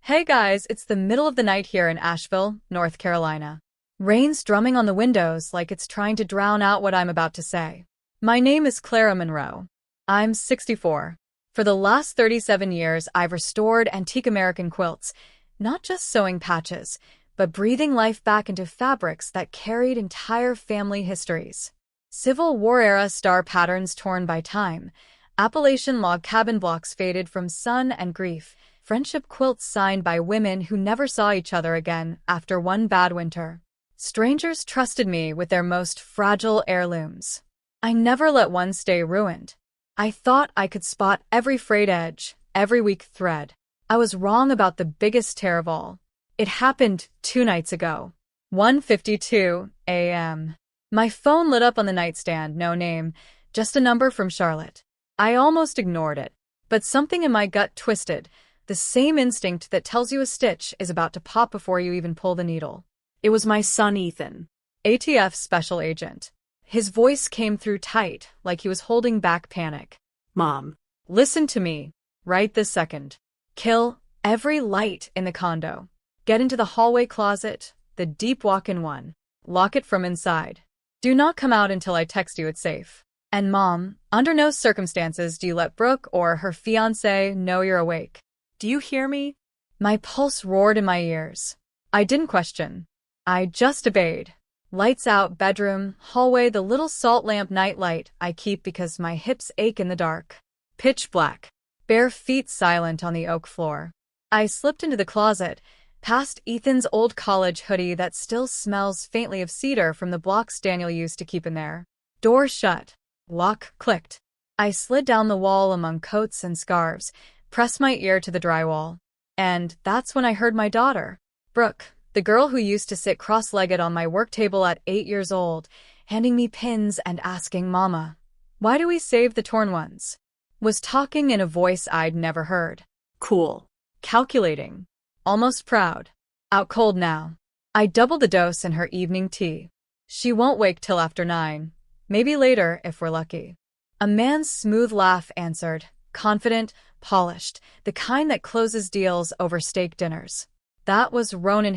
Hey guys, it's the middle of the night here in Asheville, North Carolina. Rain's drumming on the windows like it's trying to drown out what I'm about to say. My name is Clara Monroe. I'm 64. For the last 37 years, I've restored antique American quilts, not just sewing patches, but breathing life back into fabrics that carried entire family histories. Civil War-era star patterns torn by time, Appalachian log cabin blocks faded from sun and grief, friendship quilts signed by women who never saw each other again after one bad winter. Strangers trusted me with their most fragile heirlooms. I never let one stay ruined. I thought I could spot every frayed edge, every weak thread. I was wrong about the biggest tear of all. It happened 2 nights ago. 1:52 a.m. My phone lit up on the nightstand, no name, just a number from Charlotte. I almost ignored it, but something in my gut twisted, the same instinct that tells you a stitch is about to pop before you even pull the needle. It was my son Ethan, ATF special agent. His voice came through tight, like he was holding back panic. Mom, Listen to me, right this second. Kill every light in the condo. Get into the hallway closet, the deep walk-in one. Lock it from inside. Do not come out until I text you it's safe. And Mom, under no circumstances do you let Brooke or her fiancé know you're awake. do you hear me? My pulse roared in my ears. I didn't question. I just obeyed. Lights out, bedroom, hallway, the little salt lamp night light I keep because my hips ache in the dark. Pitch black. Bare feet silent on the oak floor. I slipped into the closet, past Ethan's old college hoodie that still smells faintly of cedar from the blocks Daniel used to keep in there. Door shut. Lock clicked. I slid down the wall among coats and scarves, pressed my ear to the drywall. And that's when I heard my daughter, Brooke, the girl who used to sit cross-legged on my work table at 8 years old, handing me pins and asking Mama, "Why do we save the torn ones?" was talking in a voice I'd never heard. Cool. Calculating. Almost proud. Out cold now. I doubled the dose in her evening tea. She won't wake till after 9. Maybe later, if we're lucky. A man's smooth laugh answered, confident, polished, the kind that closes deals over steak dinners. That was Ronan,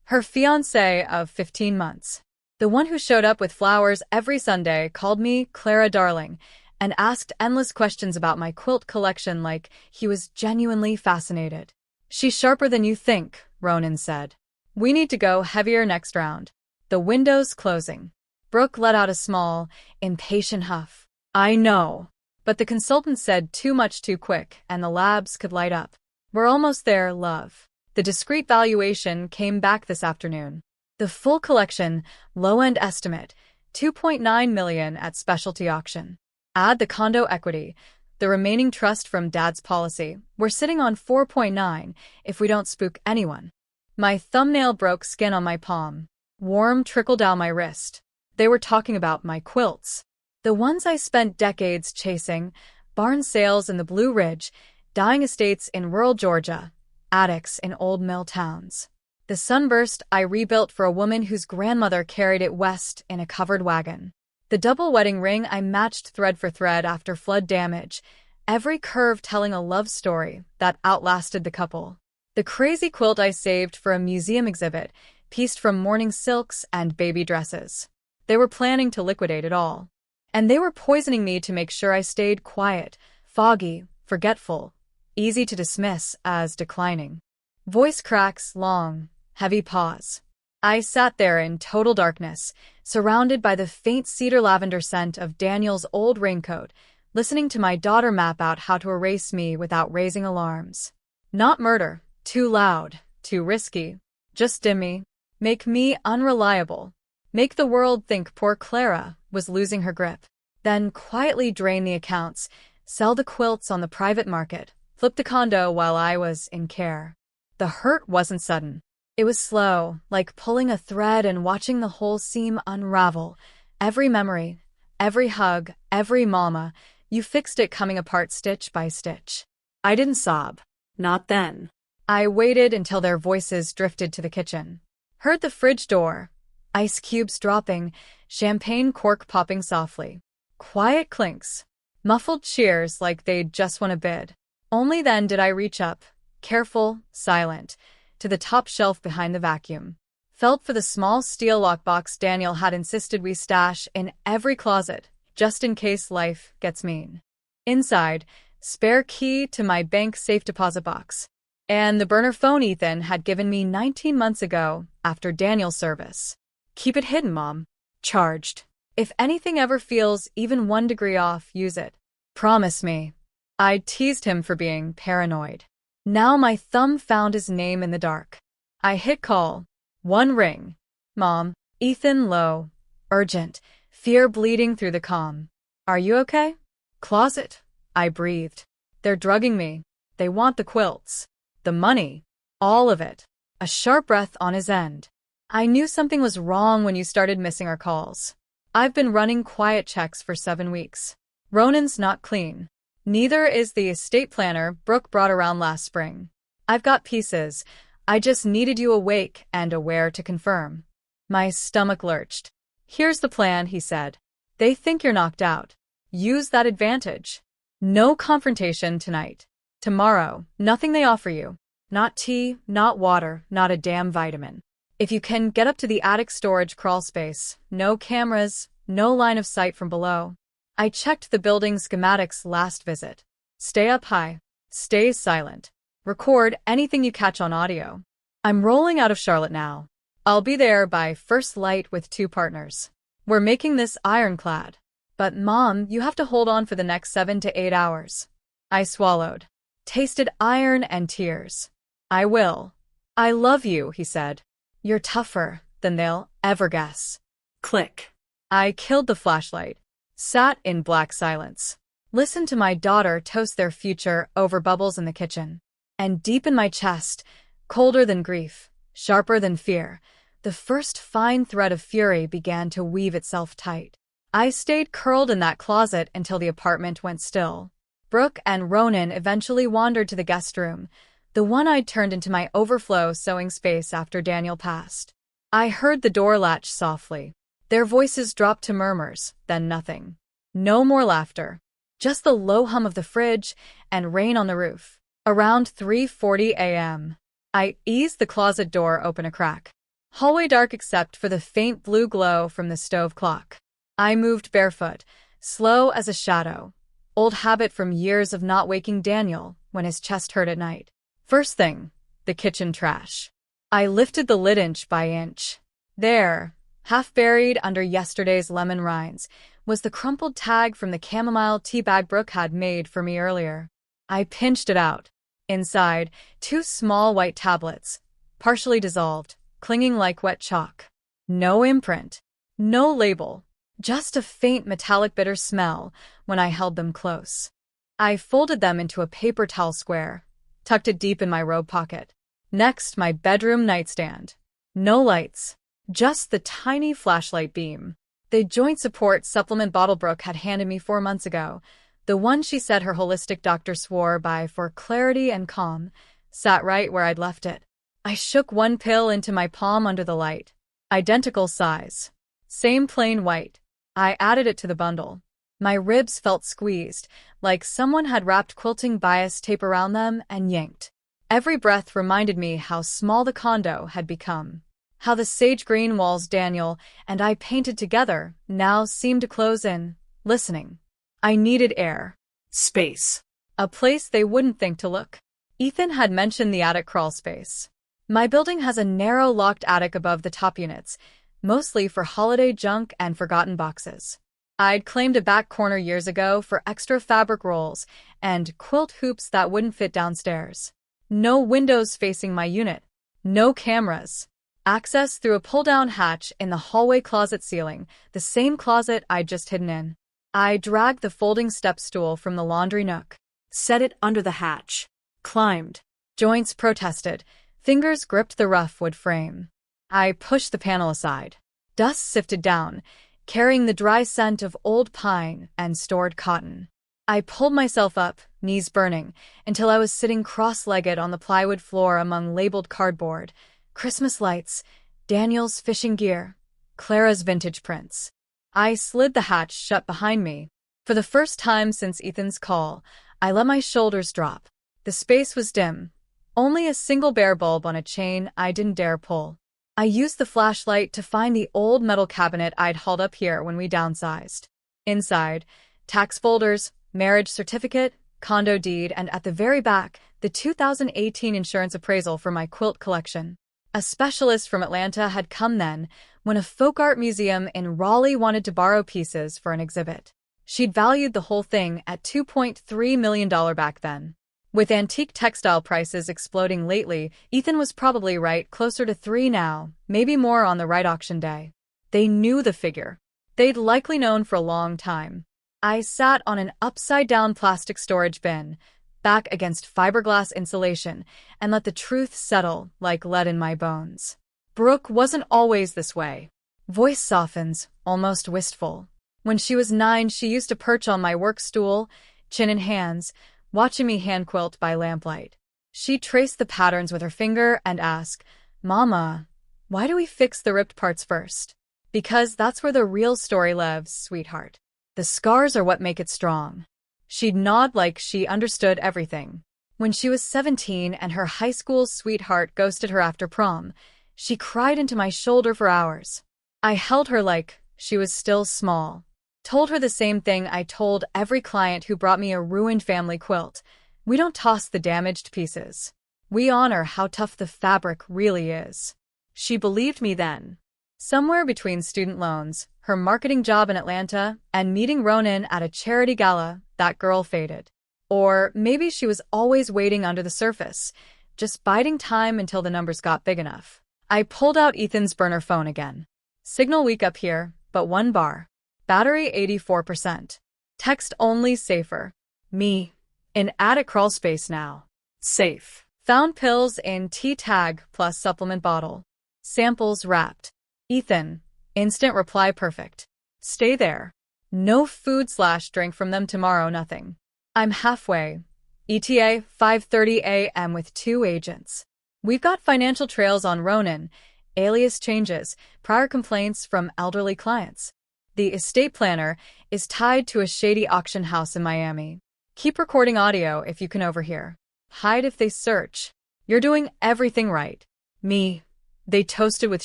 her fiancé of 15 months. The one who showed up with flowers every Sunday, called me Clara Darling, and asked endless questions about my quilt collection like he was genuinely fascinated. "She's sharper than you think," Ronan said. "We need to go heavier next round." The windows closing. Brooke let out a small, impatient huff. "I know." But the consultant said too much too quick, and the labs could light up. "We're almost there, love." The discreet valuation came back this afternoon. The full collection, low-end estimate, $2.9 million at specialty auction. Add the condo equity, the remaining trust from Dad's policy. We're sitting on 4.9 if we don't spook anyone. My thumbnail broke skin on my palm. Warm trickled down my wrist. They were talking about my quilts. The ones I spent decades chasing, barn sales in the Blue Ridge, dying estates in rural Georgia, attics in old mill towns. The sunburst I rebuilt for a woman whose grandmother carried it west in a covered wagon. The double wedding ring I matched thread for thread after flood damage, every curve telling a love story that outlasted the couple. The crazy quilt I saved for a museum exhibit, pieced from morning silks and baby dresses. They were planning to liquidate it all. And they were poisoning me to make sure I stayed quiet, foggy, forgetful, easy to dismiss as declining. Voice cracks, long, heavy pause. I sat there in total darkness, surrounded by the faint cedar lavender scent of Daniel's old raincoat, listening to my daughter map out how to erase me without raising alarms. Not murder, too loud, too risky. Just dim me, make me unreliable. Make the world think poor Clara was losing her grip. Then quietly drain the accounts, sell the quilts on the private market, flip the condo while I was in care. The hurt wasn't sudden. It was slow, like pulling a thread and watching the whole seam unravel. Every memory, every hug, every mama, you fixed it coming apart stitch by stitch. I didn't sob. Not then. I waited until their voices drifted to the kitchen. Heard the fridge door. Ice cubes dropping, champagne cork popping softly. Quiet clinks. Muffled cheers like they'd just won a bid. Only then did I reach up, careful, silent, to the top shelf behind the vacuum. Felt for the small steel lockbox Daniel had insisted we stash in every closet, just in case life gets mean. Inside, spare key to my bank safe deposit box. And the burner phone Ethan had given me 19 months ago after Daniel's service. Keep it hidden, Mom. Charged. If anything ever feels even 1 degree off, use it. Promise me. I teased him for being paranoid. Now my thumb found his name in the dark. I hit call. 1 ring. Mom. Ethan low. Urgent. Fear bleeding through the comm. Are you okay? Closet. I breathed. They're drugging me. They want the quilts. The money. All of it. A sharp breath on his end. I knew something was wrong when you started missing our calls. I've been running quiet checks for 7 weeks. Ronan's not clean. Neither is the estate planner Brooke brought around last spring. I've got pieces. I just needed you awake and aware to confirm. My stomach lurched. Here's the plan, he said. They think you're knocked out. Use that advantage. No confrontation tonight. Tomorrow, nothing they offer you. Not tea, not water, not a damn vitamin. If you can get up to the attic storage crawl space, no cameras, no line of sight from below. I checked the building schematics last visit. Stay up high. Stay silent. Record anything you catch on audio. I'm rolling out of Charlotte now. I'll be there by first light with 2 partners. We're making this ironclad. But Mom, you have to hold on for the next 7 to 8 hours. I swallowed. Tasted iron and tears. I will. I love you, he said. You're tougher than they'll ever guess. Click. I killed the flashlight. Sat in black silence. Listened to my daughter toast their future over bubbles in the kitchen. And deep in my chest, colder than grief, sharper than fear, the first fine thread of fury began to weave itself tight. I stayed curled in that closet until the apartment went still. Brooke and Ronan eventually wandered to the guest room, the one I'd turned into my overflow sewing space after Daniel passed. I heard the door latch softly. Their voices dropped to murmurs, then nothing. No more laughter. Just the low hum of the fridge and rain on the roof. Around 3:40 a.m. I eased the closet door open a crack. Hallway dark except for the faint blue glow from the stove clock. I moved barefoot, slow as a shadow. Old habit from years of not waking Daniel when his chest hurt at night. First thing, the kitchen trash. I lifted the lid inch by inch. There, half buried under yesterday's lemon rinds, was the crumpled tag from the chamomile tea bag Brooke had made for me earlier. I pinched it out. Inside, 2 small white tablets, partially dissolved, clinging like wet chalk. No imprint. No label. Just a faint metallic bitter smell when I held them close. I folded them into a paper towel square, tucked it deep in my robe pocket. Next, my bedroom nightstand. No lights. Just the tiny flashlight beam. The joint support supplement bottle Brooke had handed me 4 months ago, the one she said her holistic doctor swore by for clarity and calm, sat right where I'd left it. I shook 1 pill into my palm under the light. Identical size. Same plain white. I added it to the bundle. My ribs felt squeezed, like someone had wrapped quilting bias tape around them and yanked. Every breath reminded me how small the condo had become. How the sage green walls Daniel and I painted together now seemed to close in, listening. I needed air. Space. A place they wouldn't think to look. Ethan had mentioned the attic crawl space. My building has a narrow locked attic above the top units, mostly for holiday junk and forgotten boxes. I'd claimed a back corner years ago for extra fabric rolls and quilt hoops that wouldn't fit downstairs. No windows facing my unit. No cameras. Access through a pull-down hatch in the hallway closet ceiling, the same closet I'd just hidden in. I dragged the folding step stool from the laundry nook. Set it under the hatch. Climbed. Joints protested. Fingers gripped the rough wood frame. I pushed the panel aside. Dust sifted down, carrying the dry scent of old pine and stored cotton. I pulled myself up, knees burning, until I was sitting cross-legged on the plywood floor among labeled cardboard, Christmas lights, Daniel's fishing gear, Clara's vintage prints. I slid the hatch shut behind me. For the first time since Ethan's call, I let my shoulders drop. The space was dim, Only a single bare bulb on a chain I didn't dare pull. I used the flashlight to find the old metal cabinet I'd hauled up here when we downsized. Inside, tax folders, marriage certificate, condo deed, and at the very back, the 2018 insurance appraisal for my quilt collection. A specialist from Atlanta had come then, when a folk art museum in Raleigh wanted to borrow pieces for an exhibit. She'd valued the whole thing at $2.3 million back then. With antique textile prices exploding lately, Ethan was probably right, closer to 3 now, maybe more on the right auction day. They knew the figure. They'd likely known for a long time. I sat on an upside-down plastic storage bin, back against fiberglass insulation, and let the truth settle like lead in my bones. Brooke wasn't always this way. Voice softens, almost wistful. When she was 9, she used to perch on my work stool, chin in hands, watching me hand quilt by lamplight. She'd trace the patterns with her finger and ask, "Mama, why do we fix the ripped parts first?" "Because that's where the real story lives, sweetheart. The scars are what make it strong." She'd nod like she understood everything. When she was 17 and her high school sweetheart ghosted her after prom, she cried into my shoulder for hours. I held her like she was still small. Told her the same thing I told every client who brought me a ruined family quilt. We don't toss the damaged pieces. We honor how tough the fabric really is. She believed me then. Somewhere between student loans, her marketing job in Atlanta, and meeting Ronan at a charity gala, that girl faded. Or maybe she was always waiting under the surface, just biding time until the numbers got big enough. I pulled out Ethan's burner phone again. Signal weak up here, but 1 bar. Battery 84%. Text only safer. Me. In attic crawlspace now. Safe. Found pills in tea tag plus supplement bottle. Samples wrapped. Ethan. Instant reply perfect. Stay there. No food/drink from them tomorrow, nothing. I'm halfway. ETA 5:30 a.m. with 2 agents. We've got financial trails on Ronan, alias changes, prior complaints from elderly clients. The estate planner is tied to a shady auction house in Miami. Keep recording audio if you can overhear. Hide if they search. You're doing everything right. Me. They toasted with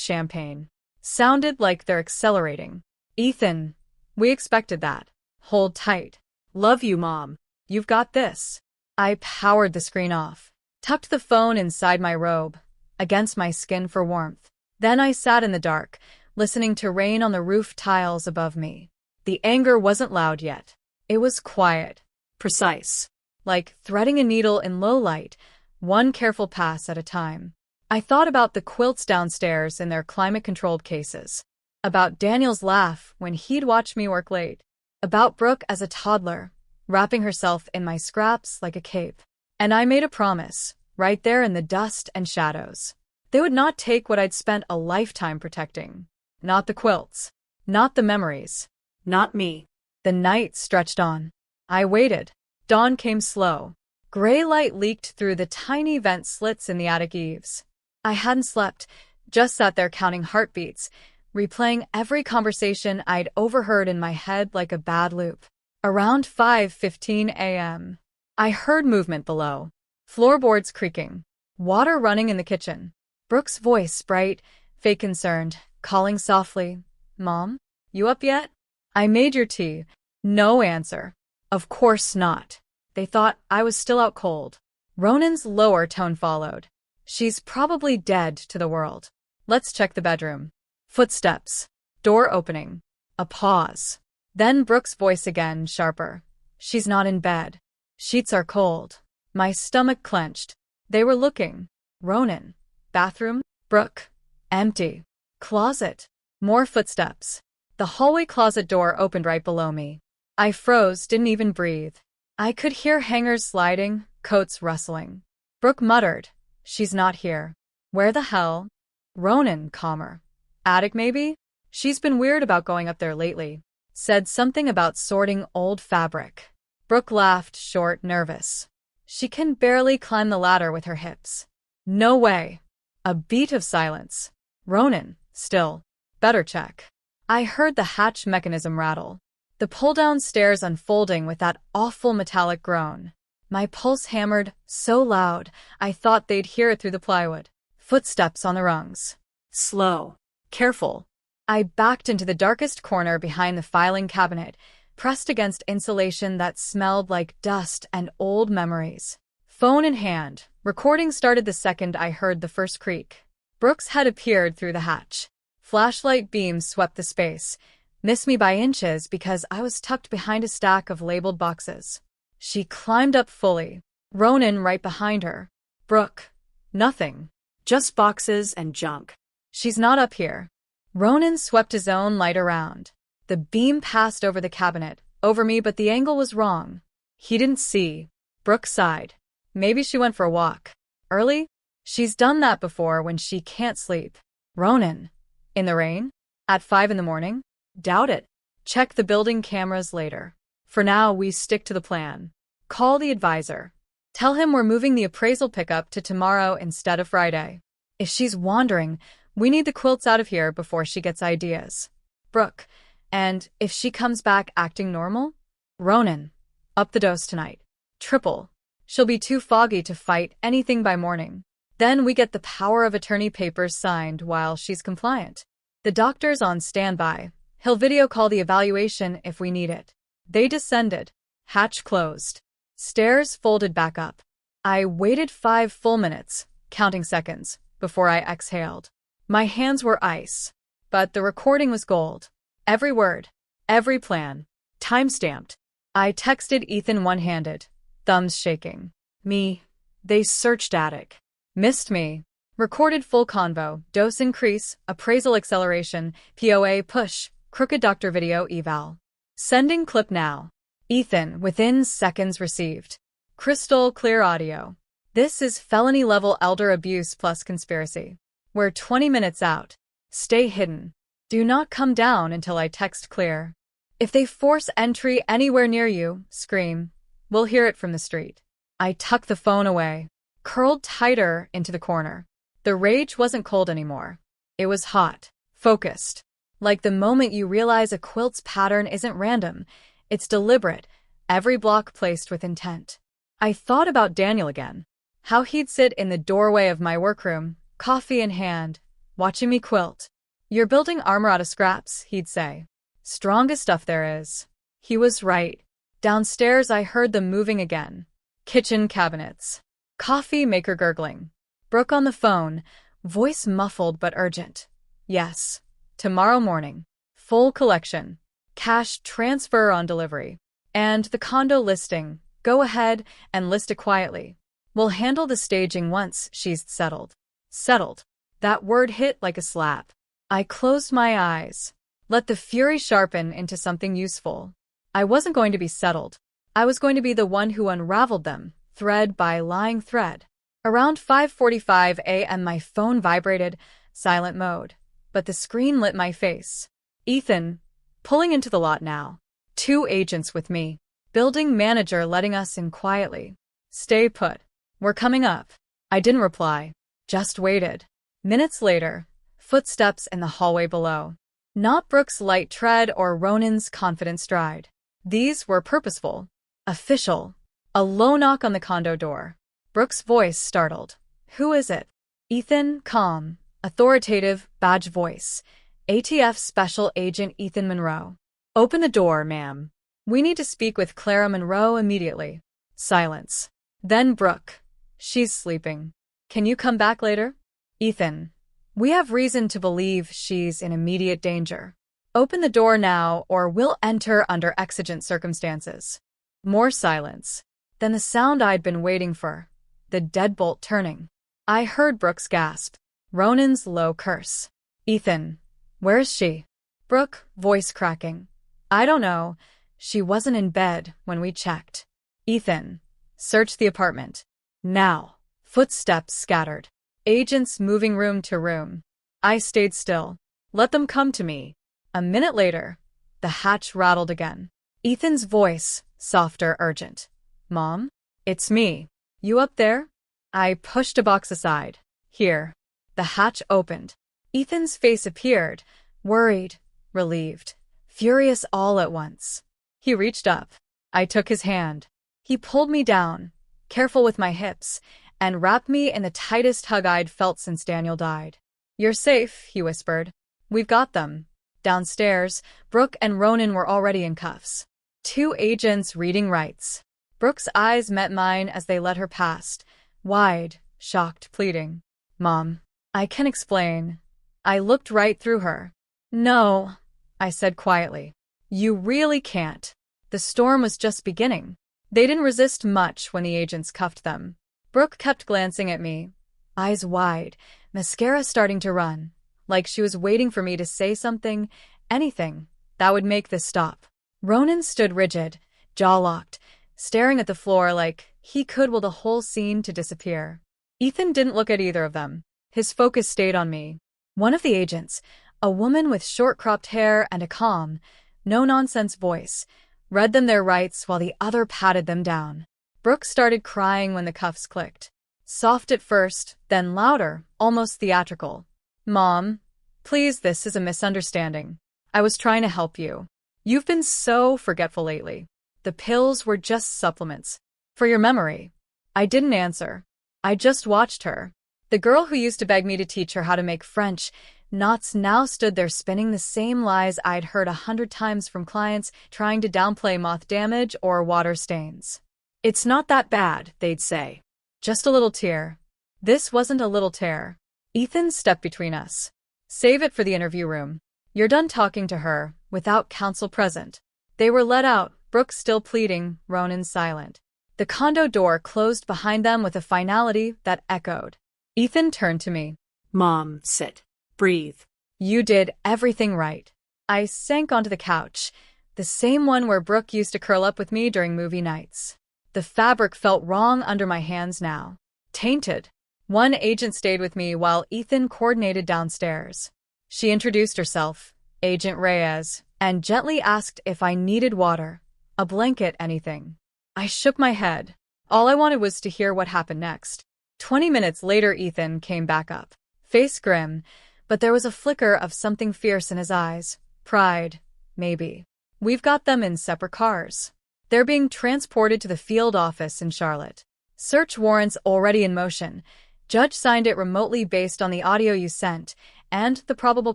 champagne. Sounded like they're accelerating. Ethan. We expected that. Hold tight. Love you, Mom. You've got this. I powered the screen off. Tucked the phone inside my robe, against my skin for warmth. Then I sat in the dark, listening to rain on the roof tiles above me. The anger wasn't loud yet. It was quiet. Precise. Like threading a needle in low light, one careful pass at a time. I thought about the quilts downstairs in their climate-controlled cases. About Daniel's laugh when he'd watch me work late. About Brooke as a toddler, wrapping herself in my scraps like a cape. And I made a promise, right there in the dust and shadows. They would not take what I'd spent a lifetime protecting. Not the quilts. Not the memories. Not me. The night stretched on. I waited. Dawn came slow. Gray light leaked through the tiny vent slits in the attic eaves. I hadn't slept, just sat there counting heartbeats, replaying every conversation I'd overheard in my head like a bad loop. Around 5:15 a.m. I heard movement below. Floorboards creaking. Water running in the kitchen. Brooke's voice, bright, fake concerned, calling softly, "Mom, you up yet? I made your tea." No answer. Of course not. They thought I was still out cold. Ronan's lower tone followed. She's probably dead to the world. Let's check the bedroom. Footsteps. Door opening. A pause. Then Brooke's voice again, sharper. She's not in bed. Sheets are cold. My stomach clenched. They were looking. Ronan. Bathroom. Brooke. Empty. Closet. More footsteps. The hallway closet door opened right below me. I froze, didn't even breathe. I could hear hangers sliding, coats rustling. Brooke muttered, "She's not here." Where the hell? Ronan, calmer. Attic maybe? She's been weird about going up there lately. Said something about sorting old fabric. Brooke laughed, short, nervous. She can barely climb the ladder with her hips. No way. A beat of silence. Ronan, still. Better check. I heard the hatch mechanism rattle. The pull-down stairs unfolding with that awful metallic groan. My pulse hammered so loud, I thought they'd hear it through the plywood. Footsteps on the rungs. Slow. Careful. I backed into the darkest corner behind the filing cabinet, pressed against insulation that smelled like dust and old memories. Phone in hand, recording started the second I heard the first creak. Brooke's head appeared through the hatch. Flashlight beams swept the space, missed me by inches because I was tucked behind a stack of labeled boxes. She climbed up fully, Ronan right behind her. Brooke. Nothing. Just boxes and junk. She's not up here. Ronan swept his own light around. The beam passed over the cabinet, over me, but the angle was wrong. He didn't see. Brooke sighed. Maybe she went for a walk. Early? She's done that before when she can't sleep. Ronan. In the rain? At 5 in the morning? Doubt it. Check the building cameras later. For now, we stick to the plan. Call the advisor. Tell him we're moving the appraisal pickup to tomorrow instead of Friday. If she's wandering, we need the quilts out of here before she gets ideas. Brooke. And if she comes back acting normal? Ronan. Up the dose tonight. Triple. She'll be too foggy to fight anything by morning. Then we get the power of attorney papers signed while she's compliant. The doctor's on standby. He'll video call the evaluation if we need it. They descended. Hatch closed. Stairs folded back up. I waited 5 full minutes, counting seconds, before I exhaled. My hands were ice, but the recording was gold. Every word, every plan, time-stamped. I texted Ethan one-handed, thumbs shaking. Me. They searched attic. Missed me. Recorded full convo, dose increase, appraisal acceleration, POA push, crooked doctor video eval. Sending clip now. Ethan, within seconds received. Crystal clear audio. This is felony-level elder abuse plus conspiracy. We're 20 minutes out. Stay hidden. Do not come down until I text clear. If they force entry anywhere near you, scream. We'll hear it from the street. I tucked the phone away, curled tighter into the corner. The rage wasn't cold anymore. It was hot, focused. Like the moment you realize a quilt's pattern isn't random, it's deliberate, every block placed with intent. I thought about Daniel again. How he'd sit in the doorway of my workroom, coffee in hand, watching me quilt. You're building armor out of scraps, he'd say. Strongest stuff there is. He was right. Downstairs I heard them moving again. Kitchen cabinets. Coffee maker gurgling. Brooke on the phone, voice muffled but urgent. Yes. Tomorrow morning. Full collection. Cash transfer on delivery. And the condo listing. Go ahead and list it quietly. We'll handle the staging once she's settled. Settled. That word hit like a slap. I closed my eyes. Let the fury sharpen into something useful. I wasn't going to be settled. I was going to be the one who unraveled them, thread by lying thread. Around 5:45 a.m. my phone vibrated, silent mode. But the screen lit my face. Ethan. Pulling into the lot now. 2 agents with me. Building manager letting us in quietly. Stay put. We're coming up. I didn't reply. Just waited. Minutes later, footsteps in the hallway below. Not Brooke's light tread or Ronan's confident stride. These were purposeful. Official. A low knock on the condo door. Brooke's voice startled. Who is it? Ethan, calm, authoritative, badge voice. ATF Special Agent Ethan Monroe. Open the door, ma'am. We need to speak with Clara Monroe immediately. Silence. Then Brooke. She's sleeping. Can you come back later? Ethan. We have reason to believe she's in immediate danger. Open the door now or we'll enter under exigent circumstances. More silence. Then the sound I'd been waiting for. The deadbolt turning. I heard Brooke's gasp. Ronan's low curse. Ethan. Where is she? Brooke, voice cracking. I don't know. She wasn't in bed when we checked. Ethan. Search the apartment. Now. Footsteps scattered. Agents moving room to room. I stayed still. Let them come to me. A minute later, the hatch rattled again. Ethan's voice, softer, urgent. Mom? It's me. You up there? I pushed a box aside. Here. The hatch opened. Ethan's face appeared, worried, relieved, furious all at once. He reached up. I took his hand. He pulled me down, careful with my hips, and wrapped me in the tightest hug I'd felt since Daniel died. "You're safe," he whispered. "We've got them." Downstairs, Brooke and Ronan were already in cuffs. Two agents reading rights. Brooke's eyes met mine as they led her past, wide, shocked, pleading. "Mom, I can explain." I looked right through her. "No," I said quietly. "You really can't." The storm was just beginning. They didn't resist much when the agents cuffed them. Brooke kept glancing at me, eyes wide, mascara starting to run, like she was waiting for me to say something, anything, that would make this stop. Ronan stood rigid, jaw locked, staring at the floor like he could will the whole scene to disappear. Ethan didn't look at either of them. His focus stayed on me. One of the agents, a woman with short cropped hair and a calm, no-nonsense voice, read them their rights while the other patted them down. Brooke started crying when the cuffs clicked. Soft at first, then louder, almost theatrical. "Mom, please, this is a misunderstanding. I was trying to help you. You've been so forgetful lately. The pills were just supplements. For your memory." I didn't answer. I just watched her. The girl who used to beg me to teach her how to make French knots now stood there spinning the same lies I'd heard 100 times from clients trying to downplay moth damage or water stains. "It's not that bad," they'd say. Just a little tear. This wasn't a little tear. Ethan stepped between us. "Save it for the interview room. You're done talking to her, without counsel present." They were let out, Brooke still pleading, Ronan silent. The condo door closed behind them with a finality that echoed. Ethan turned to me. "Mom, sit. Breathe." "You did everything right." I sank onto the couch, the same one where Brooke used to curl up with me during movie nights. The fabric felt wrong under my hands now. Tainted. One agent stayed with me while Ethan coordinated downstairs. She introduced herself, Agent Reyes, and gently asked if I needed water, a blanket, anything. I shook my head. All I wanted was to hear what happened next. 20 minutes later, Ethan came back up. Face grim, but there was a flicker of something fierce in his eyes. Pride, maybe. "We've got them in separate cars. They're being transported to the field office in Charlotte. Search warrants already in motion. Judge signed it remotely based on the audio you sent and the probable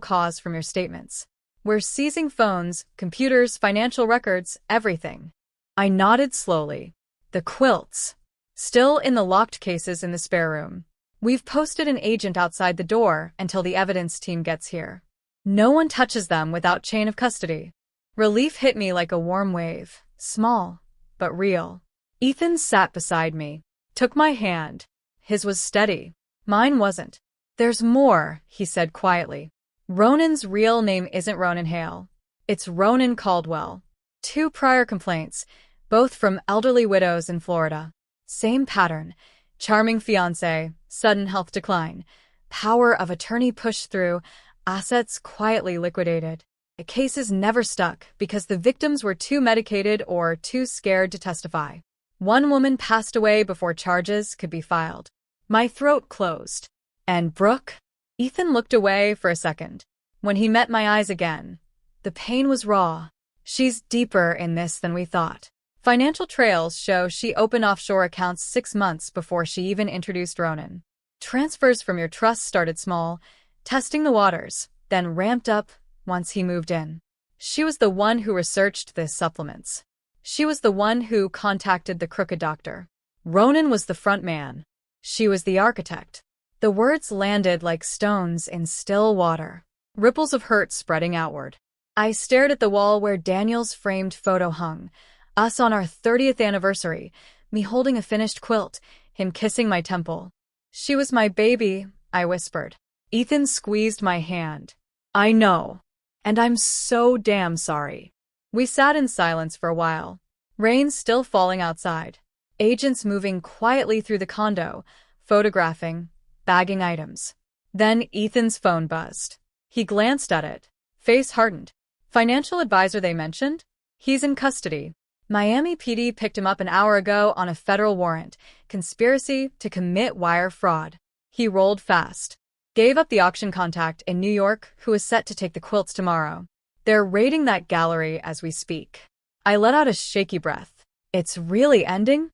cause from your statements. We're seizing phones, computers, financial records, everything." I nodded slowly. "The quilts. Still in the locked cases in the spare room. We've posted an agent outside the door until the evidence team gets here. No one touches them without chain of custody." Relief hit me like a warm wave. Small, but real. Ethan sat beside me, took my hand. His was steady. Mine wasn't. "There's more," he said quietly. "Ronan's real name isn't Ronan Hale. It's Ronan Caldwell. 2 prior complaints, both from elderly widows in Florida. Same pattern. Charming fiancé, sudden health decline. Power of attorney pushed through, assets quietly liquidated. The cases never stuck because the victims were too medicated or too scared to testify. One woman passed away before charges could be filed." My throat closed. "And Brooke?" Ethan looked away for a second. When he met my eyes again, the pain was raw. "She's deeper in this than we thought. Financial trails show she opened offshore accounts 6 months before she even introduced Ronan. Transfers from your trust started small, testing the waters, then ramped up once he moved in. She was the one who researched the supplements. She was the one who contacted the crooked doctor. Ronan was the front man. She was the architect." The words landed like stones in still water, ripples of hurt spreading outward. I stared at the wall where Daniel's framed photo hung, us on our 30th anniversary, me holding a finished quilt, him kissing my temple. "She was my baby," I whispered. Ethan squeezed my hand. "I know. And I'm so damn sorry." We sat in silence for a while. Rain still falling outside. Agents moving quietly through the condo, photographing, bagging items. Then Ethan's phone buzzed. He glanced at it. Face hardened. "Financial advisor they mentioned? He's in custody. Miami PD picked him up an hour ago on a federal warrant. Conspiracy to commit wire fraud." He rolled fast. "Gave up the auction contact in New York who is set to take the quilts tomorrow. They're raiding that gallery as we speak." I let out a shaky breath. "It's really ending?"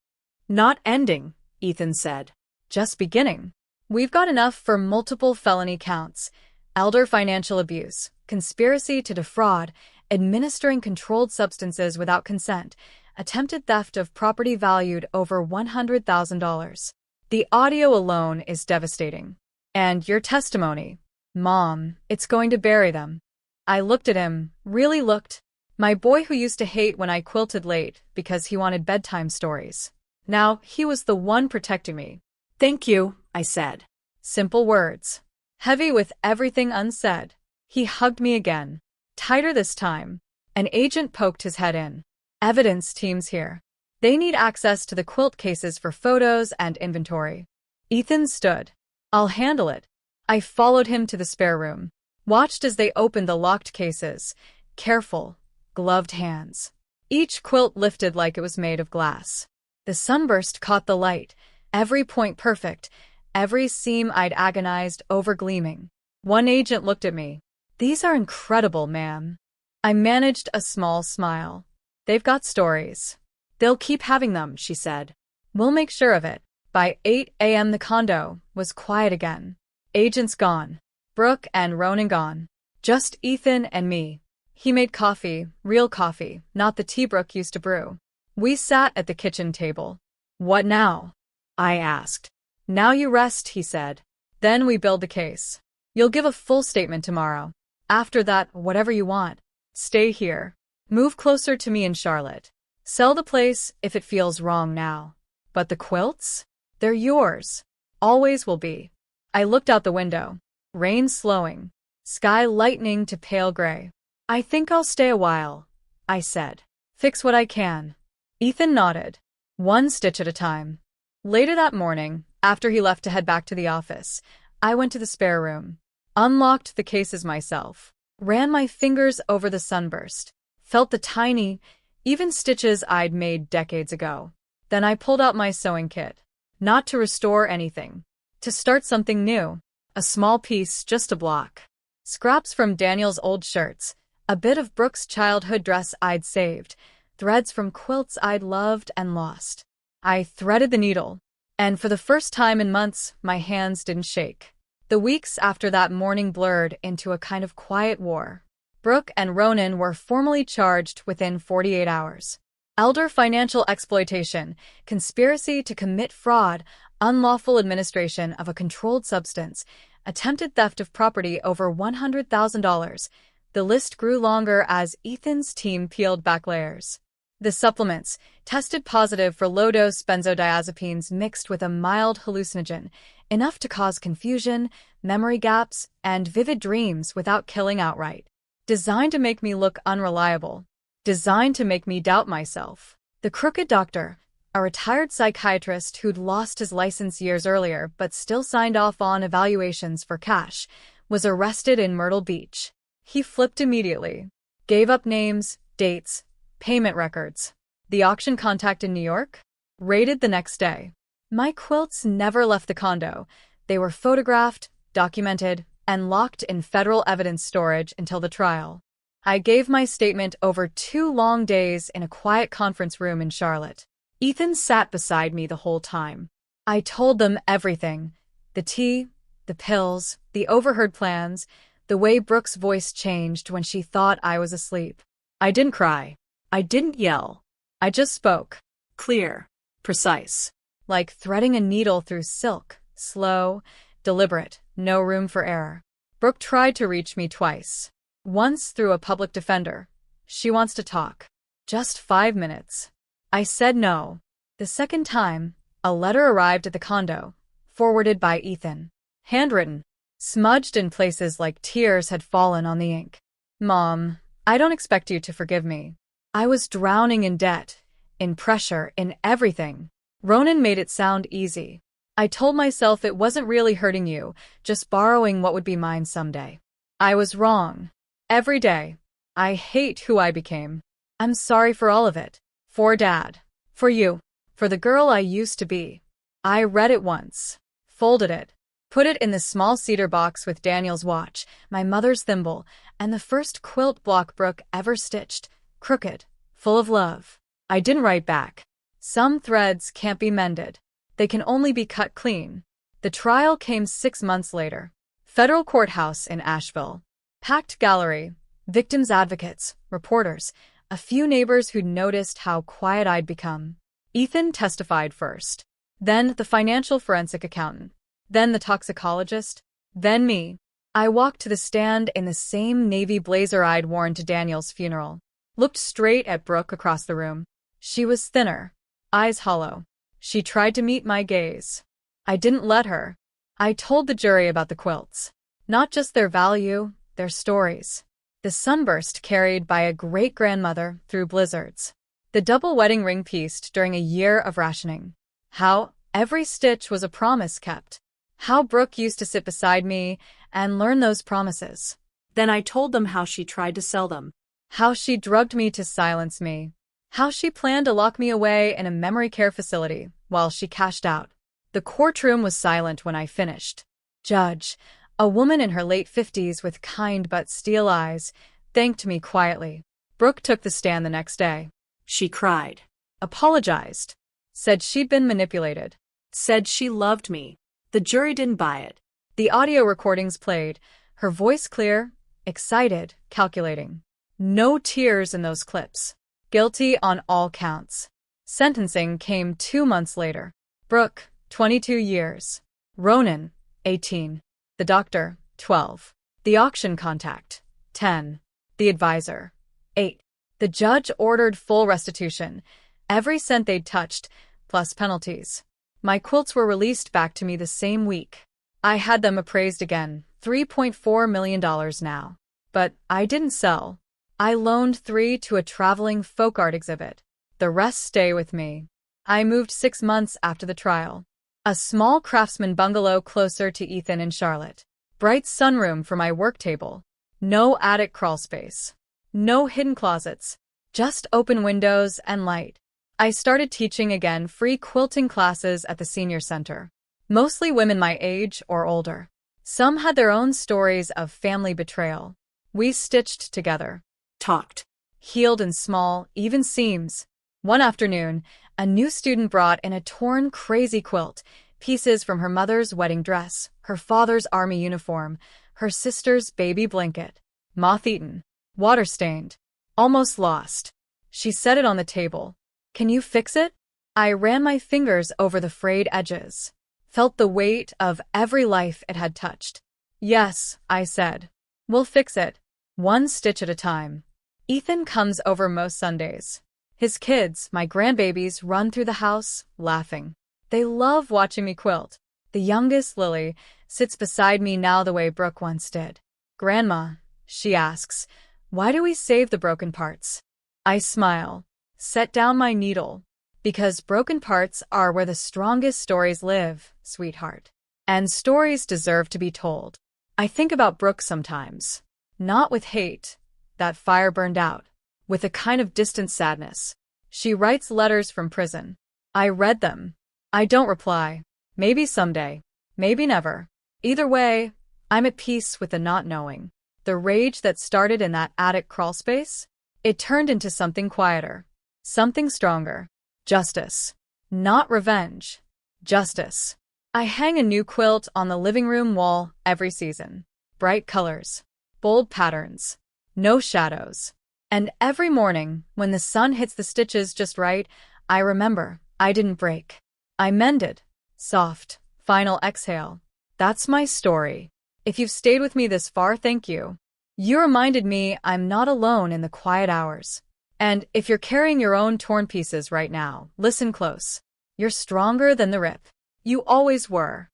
Not ending, Ethan said. Just beginning. We've got enough for multiple felony counts: elder financial abuse, conspiracy to defraud, administering controlled substances without consent, attempted theft of property valued over $100,000. The audio alone is devastating. And your testimony. Mom, it's going to bury them. I looked at him, really looked. My boy who used to hate when I quilted late because he wanted bedtime stories. Now he was the one protecting me. Thank you, I said. Simple words. Heavy with everything unsaid. He hugged me again. Tighter this time. An agent poked his head in. Evidence team's here. They need access to the quilt cases for photos and inventory. Ethan stood. I'll handle it. I followed him to the spare room. Watched as they opened the locked cases. Careful, gloved hands. Each quilt lifted like it was made of glass. The sunburst caught the light. Every point perfect. Every seam I'd agonized over gleaming. One agent looked at me. These are incredible, ma'am. I managed a small smile. They've got stories. They'll keep having them, she said. We'll make sure of it. By 8 a.m. the condo was quiet again. Agents gone. Brooke and Ronan gone. Just Ethan and me. He made coffee, real coffee, not the tea Brooke used to brew. We sat at the kitchen table. What now? I asked. Now you rest, he said. Then we build the case. You'll give a full statement tomorrow. After that, whatever you want. Stay here. Move closer to me in Charlotte. Sell the place if it feels wrong now. But the quilts? They're yours. Always will be. I looked out the window. Rain slowing. Sky lightening to pale gray. I think I'll stay a while, I said. Fix what I can. Ethan nodded. One stitch at a time. Later that morning, after he left to head back to the office, I went to the spare room. Unlocked the cases myself. Ran my fingers over the sunburst. Felt the tiny, even stitches I'd made decades ago. Then I pulled out my sewing kit. Not to restore anything. To start something new. A small piece, just a block. Scraps from Daniel's old shirts. A bit of Brooke's childhood dress I'd saved. Threads from quilts I'd loved and lost. I threaded the needle. And for the first time in months, my hands didn't shake. The weeks after that morning blurred into a kind of quiet war. Brooke and Ronan were formally charged within 48 hours. Elder financial exploitation, conspiracy to commit fraud, unlawful administration of a controlled substance, attempted theft of property over $100,000. The list grew longer as Ethan's team peeled back layers. The supplements tested positive for low-dose benzodiazepines mixed with a mild hallucinogen, enough to cause confusion, memory gaps, and vivid dreams without killing outright. Designed to make me look unreliable. Designed to make me doubt myself. The crooked doctor, a retired psychiatrist who'd lost his license years earlier but still signed off on evaluations for cash, was arrested in Myrtle Beach. He flipped immediately. Gave up names, dates, payment records. The auction contact in New York? Raided the next day. My quilts never left the condo. They were photographed, documented, and locked in federal evidence storage until the trial. I gave my statement over 2 long days in a quiet conference room in Charlotte. Ethan sat beside me the whole time. I told them everything. The tea, the pills, the overheard plans, the way Brooke's voice changed when she thought I was asleep. I didn't cry. I didn't yell. I just spoke. Clear. Precise. Like threading a needle through silk. Slow, deliberate, no room for error. Brooke tried to reach me twice. Once through a public defender. She wants to talk. Just 5 minutes. I said no. The second time, a letter arrived at the condo, forwarded by Ethan. Handwritten. Smudged in places like tears had fallen on the ink. Mom, I don't expect you to forgive me. I was drowning in debt, in pressure, in everything. Ronan made it sound easy. I told myself it wasn't really hurting you, just borrowing what would be mine someday. I was wrong. Every day. I hate who I became. I'm sorry for all of it. For Dad. For you. For the girl I used to be. I read it once. Folded it. Put it in the small cedar box with Daniel's watch, my mother's thimble, and the first quilt block Brooke ever stitched. Crooked. Full of love. I didn't write back. Some threads can't be mended. They can only be cut clean. The trial came 6 months later. Federal courthouse in Asheville. Packed gallery, victims' advocates, reporters, a few neighbors who'd noticed how quiet I'd become. Ethan testified first. Then the financial forensic accountant. Then the toxicologist. Then me. I walked to the stand in the same navy blazer I'd worn to Daniel's funeral. Looked straight at Brooke across the room. She was thinner, eyes hollow. She tried to meet my gaze. I didn't let her. I told the jury about the quilts. Not just their value, their stories. The sunburst carried by a great-grandmother through blizzards. The double wedding ring pieced during a year of rationing. How every stitch was a promise kept. How Brooke used to sit beside me and learn those promises. Then I told them how she tried to sell them. How she drugged me to silence me. How she planned to lock me away in a memory care facility while she cashed out. The courtroom was silent when I finished. Judge, a woman in her late 50s with kind but steel eyes, thanked me quietly. Brooke took the stand the next day. She cried. Apologized. Said she'd been manipulated. Said she loved me. The jury didn't buy it. The audio recordings played, her voice clear, excited, calculating. No tears in those clips. Guilty on all counts. Sentencing came 2 months later. Brooke, 22 years. Ronan, 18. The doctor, 12. The auction contact, 10. The advisor, 8. The judge ordered full restitution, every cent they'd touched, plus penalties. My quilts were released back to me the same week. I had them appraised again, $3.4 million now. But I didn't sell. I loaned 3 to a traveling folk art exhibit. The rest stay with me. I moved 6 months after the trial. A small craftsman bungalow closer to Ethan in Charlotte. Bright sunroom for my work table. No attic crawlspace. No hidden closets. Just open windows and light. I started teaching again free quilting classes at the senior center. Mostly women my age or older. Some had their own stories of family betrayal. We stitched together. Talked. Healed in small, even seams. One afternoon, a new student brought in a torn, crazy quilt, pieces from her mother's wedding dress, her father's army uniform, her sister's baby blanket. Moth-eaten. Water-stained. Almost lost. She set it on the table. Can you fix it? I ran my fingers over the frayed edges. Felt the weight of every life it had touched. Yes, I said. We'll fix it. One stitch at a time. Ethan comes over most Sundays. His kids, my grandbabies, run through the house, laughing. They love watching me quilt. The youngest, Lily, sits beside me now the way Brooke once did. Grandma, she asks, why do we save the broken parts? I smile. Set down my needle. Because broken parts are where the strongest stories live, sweetheart. And stories deserve to be told. I think about Brooke sometimes. Not with hate. That fire burned out. With a kind of distant sadness. She writes letters from prison. I read them. I don't reply. Maybe someday. Maybe never. Either way, I'm at peace with the not knowing. The rage that started in that attic crawlspace? It turned into something quieter. Something stronger. Justice. Not revenge. Justice. I hang a new quilt on the living room wall every season. Bright colors. Bold patterns. No shadows. And every morning, when the sun hits the stitches just right, I remember I didn't break. I mended. Soft. Final exhale. That's my story. If you've stayed with me this far, thank you. You reminded me I'm not alone in the quiet hours. And if you're carrying your own torn pieces right now, listen close. You're stronger than the rip. You always were.